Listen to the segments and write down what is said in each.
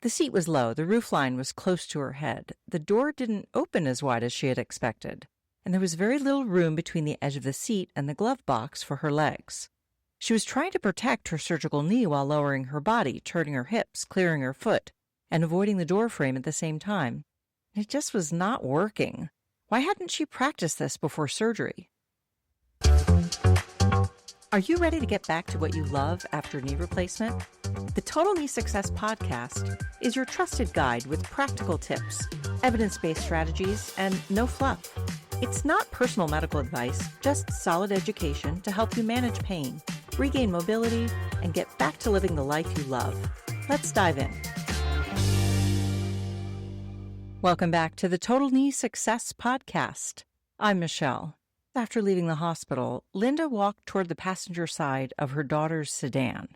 The seat was low, the roofline was close to her head. The door didn't open as wide as she had expected, and there was very little room between the edge of the seat and the glove box for her legs. She was trying to protect her surgical knee while lowering her body, turning her hips, clearing her foot, and avoiding the door frame at the same time. It just was not working. Why hadn't she practiced this before surgery? Are you ready to get back to what you love after knee replacement? The Total Knee Success Podcast is your trusted guide with practical tips, evidence-based strategies, and no fluff. It's not personal medical advice, just solid education to help you manage pain, regain mobility, and get back to living the life you love. Let's dive in. Welcome back to the Total Knee Success Podcast. I'm Michelle. After leaving the hospital, Linda walked toward the passenger side of her daughter's sedan.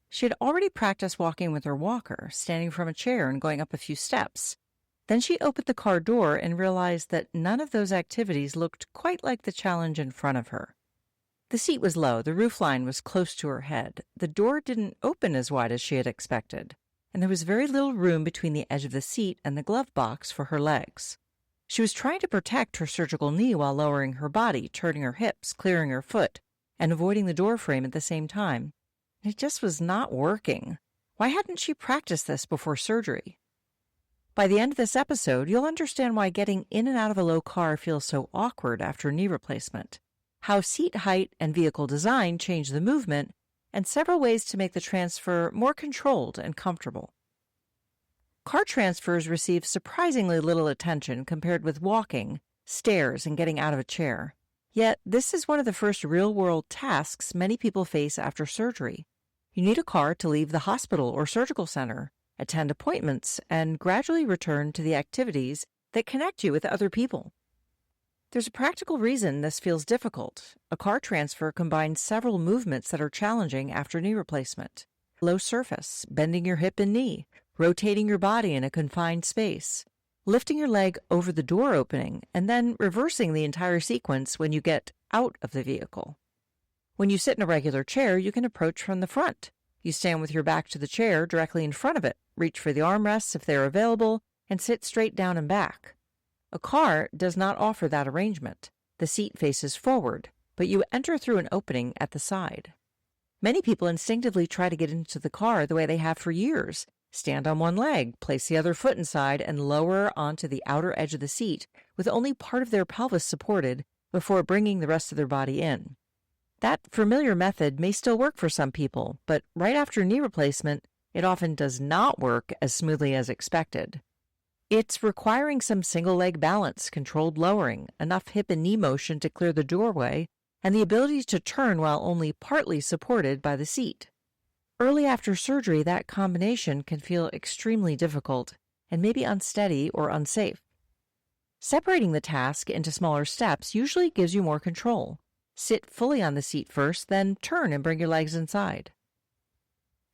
She had already practiced walking with her walker, standing from a chair and going up a few steps. Then she opened the car door and realized that none of those activities looked quite like the challenge in front of her. The seat was low, the roofline was close to her head. The door didn't open as wide as she had expected, and there was very little room between the edge of the seat and the glove box for her legs. She was trying to protect her surgical knee while lowering her body, turning her hips, clearing her foot, and avoiding the door frame at the same time. It just was not working. Why hadn't she practiced this before surgery? By the end of this episode, you'll understand why getting in and out of a low car feels so awkward after knee replacement, how seat height and vehicle design change the movement, and several ways to make the transfer more controlled and comfortable. Car transfers receive surprisingly little attention compared with walking, stairs, and getting out of a chair. Yet, this is one of the first real-world tasks many people face after surgery. You need a car to leave the hospital or surgical center, attend appointments, and gradually return to the activities that connect you with other people. There's a practical reason this feels difficult. A car transfer combines several movements that are challenging after knee replacement. Low surface, bending your hip and knee, rotating your body in a confined space, lifting your leg over the door opening, and then reversing the entire sequence when you get out of the vehicle. When you sit in a regular chair, you can approach from the front. You stand with your back to the chair directly in front of it, reach for the armrests if they're available, and sit straight down and back. A car does not offer that arrangement. The seat faces forward, but you enter through an opening at the side. Many people instinctively try to get into the car the way they have for years. Stand on one leg, place the other foot inside, and lower onto the outer edge of the seat with only part of their pelvis supported before bringing the rest of their body in. That familiar method may still work for some people, but right after knee replacement, it often does not work as smoothly as expected. It's requiring some single-leg balance, controlled lowering, enough hip and knee motion to clear the doorway, and the ability to turn while only partly supported by the seat. Early after surgery, that combination can feel extremely difficult and maybe unsteady or unsafe. Separating the task into smaller steps usually gives you more control. Sit fully on the seat first, then turn and bring your legs inside.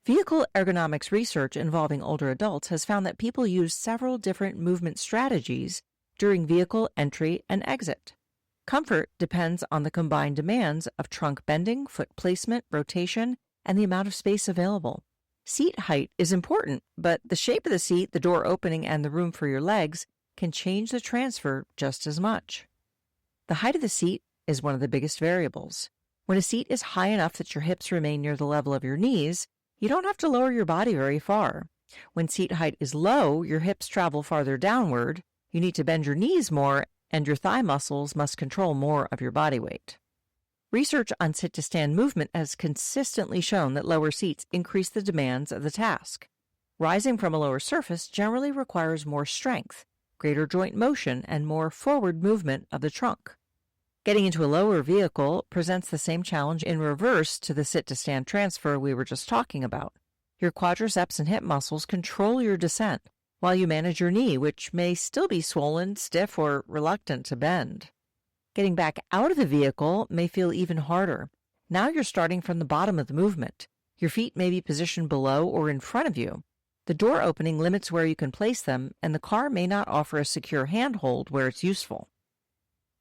Vehicle ergonomics research involving older adults has found that people use several different movement strategies during vehicle entry and exit. Comfort depends on the combined demands of trunk bending, foot placement, rotation, and the amount of space available. Seat height is important, but the shape of the seat, the door opening, and the room for your legs can change the transfer just as much. The height of the seat is one of the biggest variables. When a seat is high enough that your hips remain near the level of your knees, you don't have to lower your body very far. When seat height is low, your hips travel farther downward, you need to bend your knees more, and your thigh muscles must control more of your body weight. Research on sit-to-stand movement has consistently shown that lower seats increase the demands of the task. Rising from a lower surface generally requires more strength, greater joint motion, and more forward movement of the trunk. Getting into a lower vehicle presents the same challenge in reverse to the sit-to-stand transfer we were just talking about. Your quadriceps and hip muscles control your descent, while you manage your knee, which may still be swollen, stiff, or reluctant to bend. Getting back out of the vehicle may feel even harder. Now you're starting from the bottom of the movement. Your feet may be positioned below or in front of you. The door opening limits where you can place them, and the car may not offer a secure handhold where it's useful.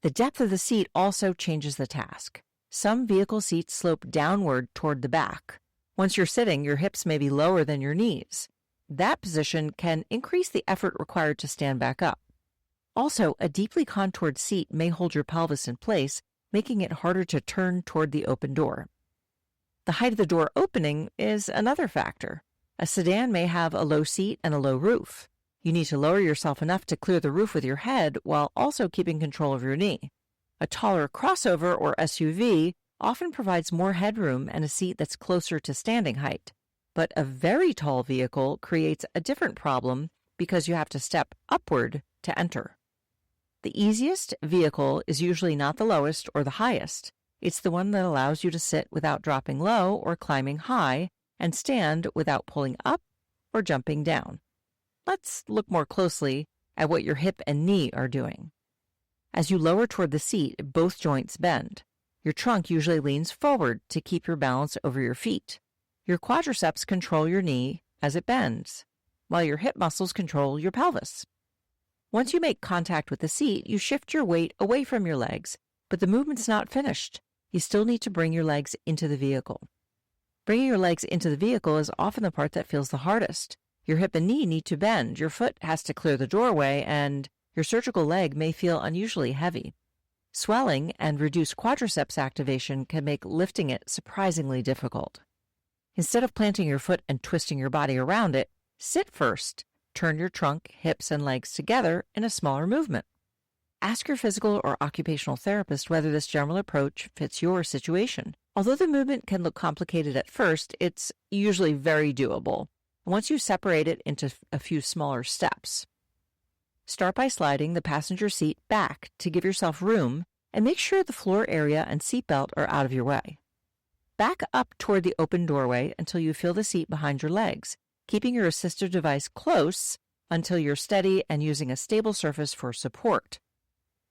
The depth of the seat also changes the task. Some vehicle seats slope downward toward the back. Once you're sitting, your hips may be lower than your knees. That position can increase the effort required to stand back up. Also, a deeply contoured seat may hold your pelvis in place, making it harder to turn toward the open door. The height of the door opening is another factor. A sedan may have a low seat and a low roof. You need to lower yourself enough to clear the roof with your head while also keeping control of your knee. A taller crossover or SUV often provides more headroom and a seat that's closer to standing height. But a very tall vehicle creates a different problem because you have to step upward to enter. The easiest vehicle is usually not the lowest or the highest. It's the one that allows you to sit without dropping low or climbing high and stand without pulling up or jumping down. Let's look more closely at what your hip and knee are doing. As you lower toward the seat, both joints bend. Your trunk usually leans forward to keep your balance over your feet. Your quadriceps control your knee as it bends, while your hip muscles control your pelvis. Once you make contact with the seat, you shift your weight away from your legs, but the movement's not finished. You still need to bring your legs into the vehicle. Bringing your legs into the vehicle is often the part that feels the hardest. Your hip and knee need to bend, your foot has to clear the doorway, and your surgical leg may feel unusually heavy. Swelling and reduced quadriceps activation can make lifting it surprisingly difficult. Instead of planting your foot and twisting your body around it, sit first. Turn your trunk, hips, and legs together in a smaller movement. Ask your physical or occupational therapist whether this general approach fits your situation. Although the movement can look complicated at first, it's usually very doable once you separate it into a few smaller steps. Start by sliding the passenger seat back to give yourself room and make sure the floor area and seatbelt are out of your way. Back up toward the open doorway until you feel the seat behind your legs, keeping your assistive device close until you're steady and using a stable surface for support.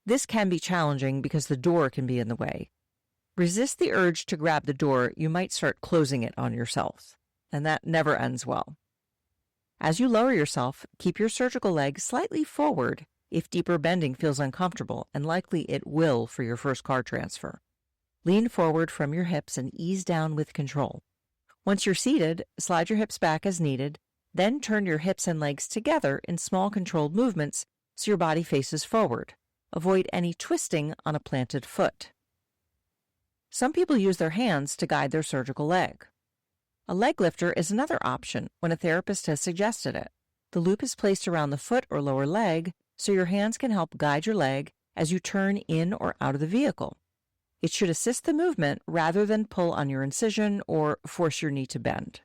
This can be challenging because the door can be in the way. Resist the urge to grab the door. You might start closing it on yourself, and that never ends well. As you lower yourself, keep your surgical leg slightly forward if deeper bending feels uncomfortable, and likely it will for your first car transfer. Lean forward from your hips and ease down with control. Once you're seated, slide your hips back as needed, then turn your hips and legs together in small controlled movements so your body faces forward. Avoid any twisting on a planted foot. Some people use their hands to guide their surgical leg. A leg lifter is another option when a therapist has suggested it. The loop is placed around the foot or lower leg so your hands can help guide your leg as you turn in or out of the vehicle. It should assist the movement rather than pull on your incision or force your knee to bend.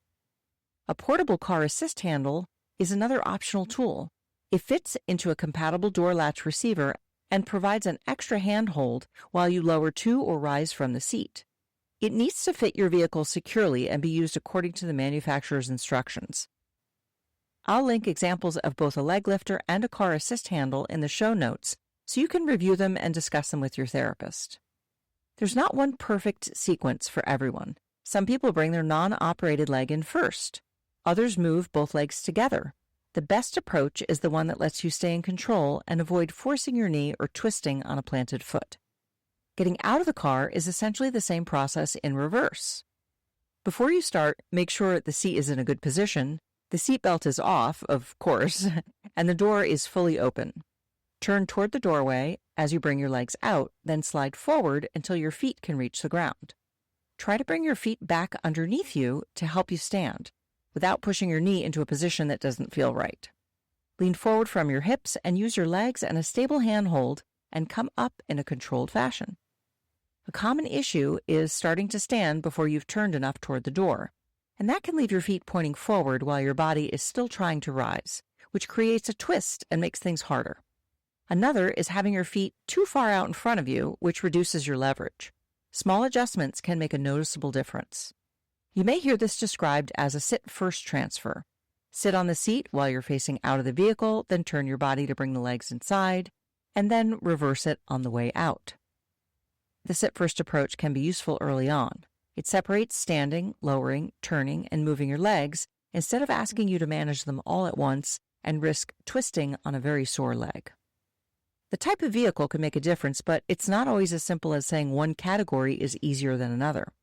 A portable car assist handle is another optional tool. It fits into a compatible door latch receiver and provides an extra handhold while you lower to or rise from the seat. It needs to fit your vehicle securely and be used according to the manufacturer's instructions. I'll link examples of both a leg lifter and a car assist handle in the show notes so you can review them and discuss them with your therapist. There's not one perfect sequence for everyone. Some people bring their non-operated leg in first. Others move both legs together. The best approach is the one that lets you stay in control and avoid forcing your knee or twisting on a planted foot. Getting out of the car is essentially the same process in reverse. Before you start, make sure the seat is in a good position, the seatbelt is off, of course, and the door is fully open. Turn toward the doorway as you bring your legs out, then slide forward until your feet can reach the ground. Try to bring your feet back underneath you to help you stand, without pushing your knee into a position that doesn't feel right. Lean forward from your hips and use your legs and a stable handhold and come up in a controlled fashion. A common issue is starting to stand before you've turned enough toward the door, and that can leave your feet pointing forward while your body is still trying to rise, which creates a twist and makes things harder. Another is having your feet too far out in front of you, which reduces your leverage. Small adjustments can make a noticeable difference. You may hear this described as a sit-first transfer. Sit on the seat while you're facing out of the vehicle, then turn your body to bring the legs inside, and then reverse it on the way out. The sit-first approach can be useful early on. It separates standing, lowering, turning, and moving your legs instead of asking you to manage them all at once and risk twisting on a very sore leg. The type of vehicle can make a difference, but it's not always as simple as saying one category is easier than another.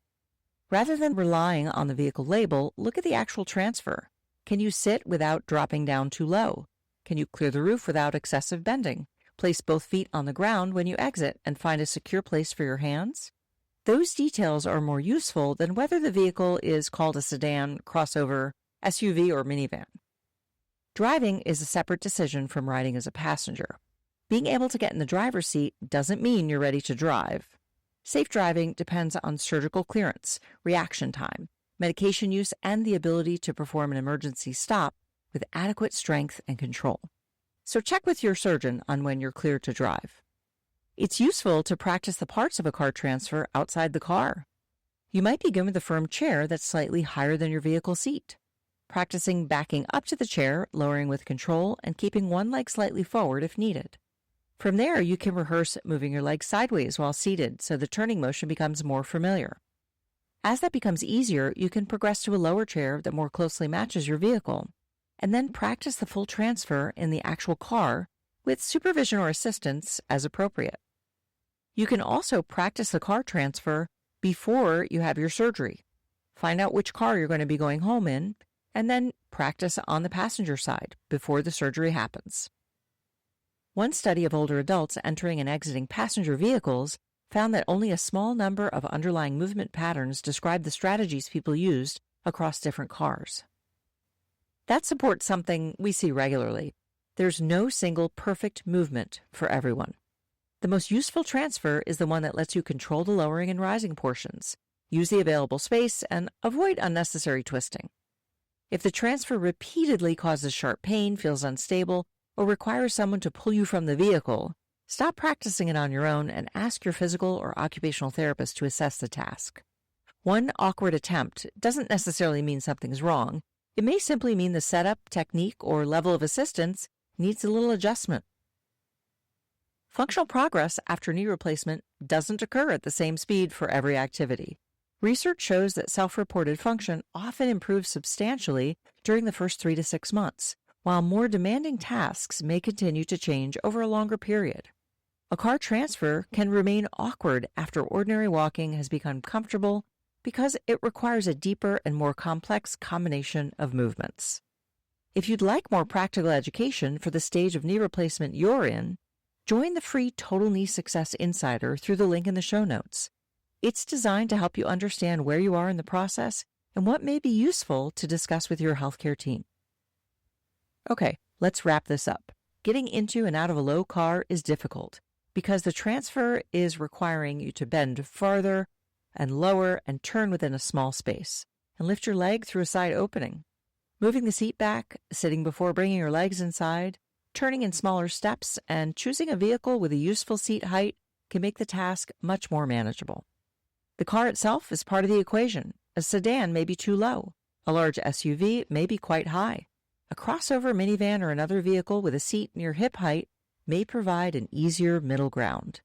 Rather than relying on the vehicle label, look at the actual transfer. Can you sit without dropping down too low? Can you clear the roof without excessive bending? Place both feet on the ground when you exit and find a secure place for your hands? Those details are more useful than whether the vehicle is called a sedan, crossover, SUV, or minivan. Driving is a separate decision from riding as a passenger. Being able to get in the driver's seat doesn't mean you're ready to drive. Safe driving depends on surgical clearance, reaction time, medication use, and the ability to perform an emergency stop with adequate strength and control. So check with your surgeon on when you're cleared to drive. It's useful to practice the parts of a car transfer outside the car. You might begin with a firm chair that's slightly higher than your vehicle seat. Practicing backing up to the chair, lowering with control, and keeping one leg slightly forward if needed. From there, you can rehearse moving your legs sideways while seated so the turning motion becomes more familiar. As that becomes easier, you can progress to a lower chair that more closely matches your vehicle, and then practice the full transfer in the actual car with supervision or assistance as appropriate. You can also practice the car transfer before you have your surgery. Find out which car you're going to be going home in, and then practice on the passenger side before the surgery happens. One study of older adults entering and exiting passenger vehicles found that only a small number of underlying movement patterns described the strategies people used across different cars. That supports something we see regularly. There's no single perfect movement for everyone. The most useful transfer is the one that lets you control the lowering and rising portions, use the available space, and avoid unnecessary twisting. If the transfer repeatedly causes sharp pain, feels unstable, or requires someone to pull you from the vehicle, stop practicing it on your own and ask your physical or occupational therapist to assess the task. One awkward attempt doesn't necessarily mean something's wrong. It may simply mean the setup, technique, or level of assistance needs a little adjustment. Functional progress after knee replacement doesn't occur at the same speed for every activity. Research shows that self-reported function often improves substantially during the first 3 to 6 months, while more demanding tasks may continue to change over a longer period. A car transfer can remain awkward after ordinary walking has become comfortable because it requires a deeper and more complex combination of movements. If you'd like more practical education for the stage of knee replacement you're in, join the free Total Knee Success Insider through the link in the show notes. It's designed to help you understand where you are in the process and what may be useful to discuss with your healthcare team. Okay, let's wrap this up. Getting into and out of a low car is difficult because the transfer is requiring you to bend farther and lower and turn within a small space and lift your leg through a side opening. Moving the seat back, sitting before bringing your legs inside, turning in smaller steps, and choosing a vehicle with a useful seat height can make the task much more manageable. The car itself is part of the equation. A sedan may be too low. A large SUV may be quite high. A crossover minivan or another vehicle with a seat near hip height may provide an easier middle ground.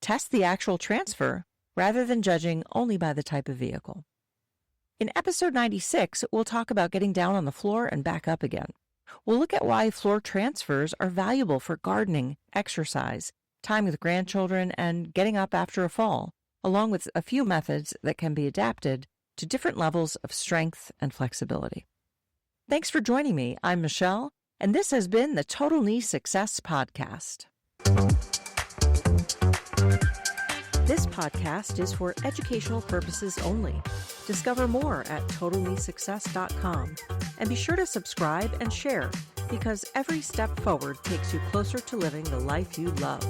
Test the actual transfer rather than judging only by the type of vehicle. In episode 96, we'll talk about getting down on the floor and back up again. We'll look at why floor transfers are valuable for gardening, exercise, time with grandchildren, and getting up after a fall, along with a few methods that can be adapted to different levels of strength and flexibility. Thanks for joining me. I'm Michelle, and this has been the Total Knee Success Podcast. This podcast is for educational purposes only. Discover more at TotalKneeSuccess.com, and be sure to subscribe and share because every step forward takes you closer to living the life you love.